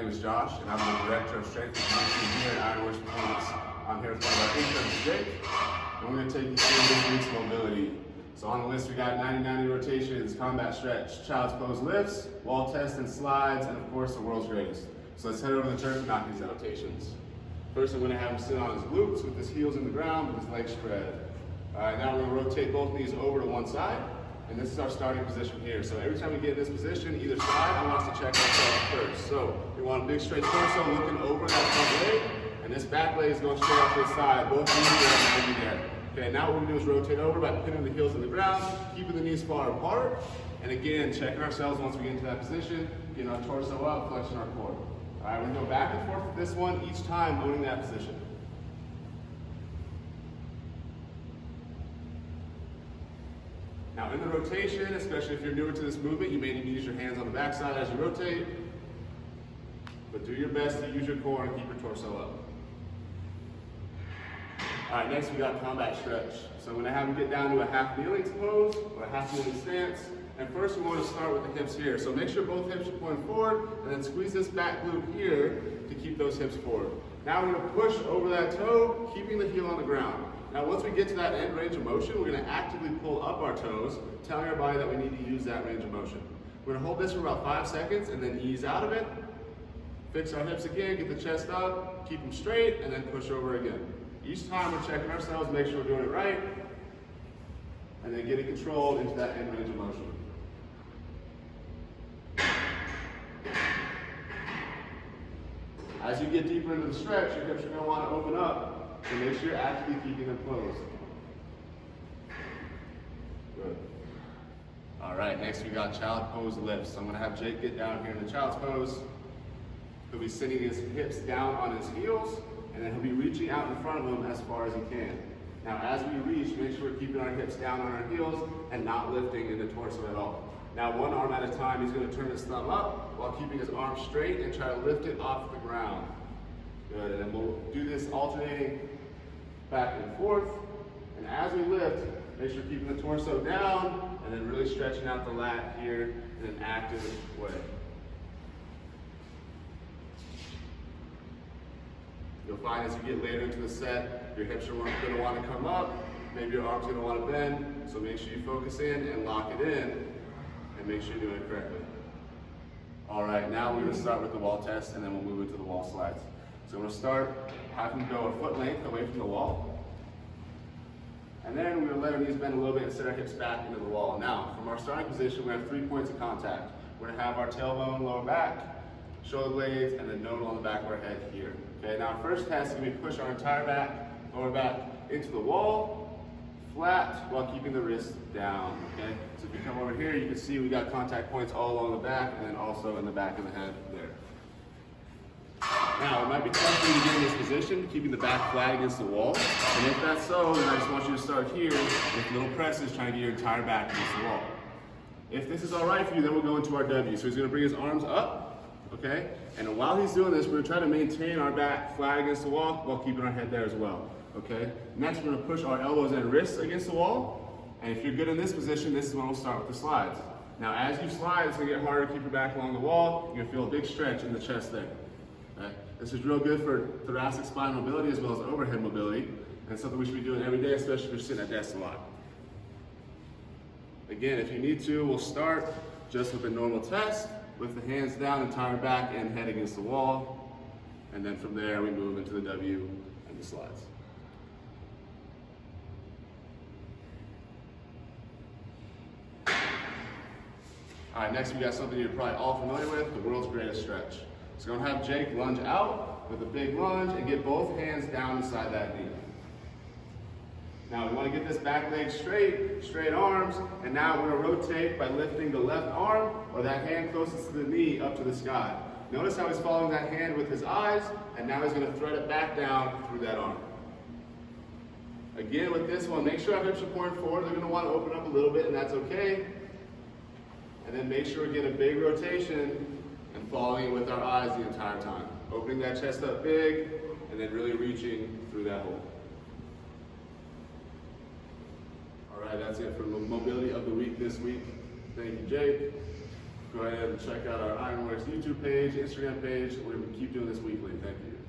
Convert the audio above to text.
name is Josh, and I'm the Director of Strength and Conditioning here at Ironworks Performance. I'm here with one of our interns, Jake, and we're going to take you through this week's mobility. So on the list, we got 90-90 rotations, combat stretch, child's pose lifts, wall test and slides, and of course the world's greatest. So let's head over to the turf and knock these out rotations. First, I'm going to have him sit on his glutes with his heels in the ground with his legs spread. All right, now we're going to rotate both knees over to one side, and this is our starting position here. So every time we get in this position, either side, I want us to check ourselves first. So we want a big straight torso looking over that front leg, and this back leg is going straight off to the side. Both knees are going to be there. Okay, now what we're going to do is rotate over by pinning the heels in the ground, keeping the knees far apart, and again, checking ourselves once we get into that position, getting our torso up, flexing our core. All right, we're going to go back and forth with this one each time owning that position. Now in the rotation, especially if you're newer to this movement, you may need to use your hands on the backside as you rotate, but do your best to use your core and keep your torso up. All right, next we got combat stretch. So I'm going to have him get down to a half kneeling pose or a half kneeling stance. And first we want to start with the hips here. So make sure both hips are pointing forward and then squeeze this back glute here to keep those hips forward. Now we're going to push over that toe, keeping the heel on the ground. Now once we get to that end range of motion, we're going to actively pull up our toes, telling our body that we need to use that range of motion. We're going to hold this for about 5 seconds and then ease out of it. Fix our hips again, get the chest up, keep them straight, and then push over again. Each time we're checking ourselves, make sure we're doing it right, and then getting controlled into that end range of motion. As you get deeper into the stretch, your hips are going to want to open up, so make sure you're actively keeping them closed. Good. All right, next we got child pose lifts. So I'm going to have Jake get down here in the child's pose. He'll be sitting his hips down on his heels, and then he'll be reaching out in front of him as far as he can. Now as we reach, make sure we're keeping our hips down on our heels and not lifting in the torso at all. Now one arm at a time, he's going to turn his thumb up while keeping his arm straight and try to lift it off the ground. Good, and then we'll do this alternating back and forth. And as we lift, make sure keeping the torso down and then really stretching out the lat here in an active way. You'll find as you get later into the set, your hips are going to want to come up, maybe your arms are going to want to bend, so make sure you focus in and lock it in, and make sure you're doing it correctly. All right, now we're going to start with the wall test, and then we'll move into the wall slides. So we're going to start having to go a foot length away from the wall, and then we're going to let our knees bend a little bit and set our hips back into the wall. Now, from our starting position, we have 3 points of contact. We're going to have our tailbone, lower back, shoulder blades, and then nodal on the back of our head here. Okay, now our first test is going to be push our entire back, lower back into the wall, flat, while keeping the wrist down, okay? So if you come over here, you can see we got contact points all along the back, and then also in the back of the head there. Now, it might be tough for you to get in this position, keeping the back flat against the wall, and if that's so, then I just want you to start here with little presses, trying to get your entire back against the wall. If this is all right for you, then we'll go into our W. So he's going to bring his arms up, okay? And while he's doing this, we're going to try to maintain our back flat against the wall while keeping our head there as well, okay? Next, we're going to push our elbows and wrists against the wall. And if you're good in this position, this is when we'll start with the slides. Now, as you slide, it's going to get harder to keep your back along the wall. You're going to feel a big stretch in the chest there, okay? This is real good for thoracic spine mobility as well as overhead mobility, and something we should be doing every day, especially if you're sitting at desks a lot. Again, if you need to, we'll start just with a normal test, with the hands down, entire back and head against the wall. And then from there, we move into the W and the slides. All right, next we got something you're probably all familiar with, the world's greatest stretch. So we're gonna have Jake lunge out with a big lunge and get both hands down inside that knee. Now we want to get this back leg straight, straight arms, and now we're going to rotate by lifting the left arm or that hand closest to the knee up to the sky. Notice how he's following that hand with his eyes, and now he's going to thread it back down through that arm. Again, with this one, make sure our hips are pointing forward. They're going to want to open up a little bit, and that's okay. And then make sure we get a big rotation and following it with our eyes the entire time. Opening that chest up big, and then really reaching through that hole. All right, that's it for the mobility of the week this week. Thank you, Jake. Go ahead and check out our Ironworks YouTube page, Instagram page. We're going to keep doing this weekly. Thank you.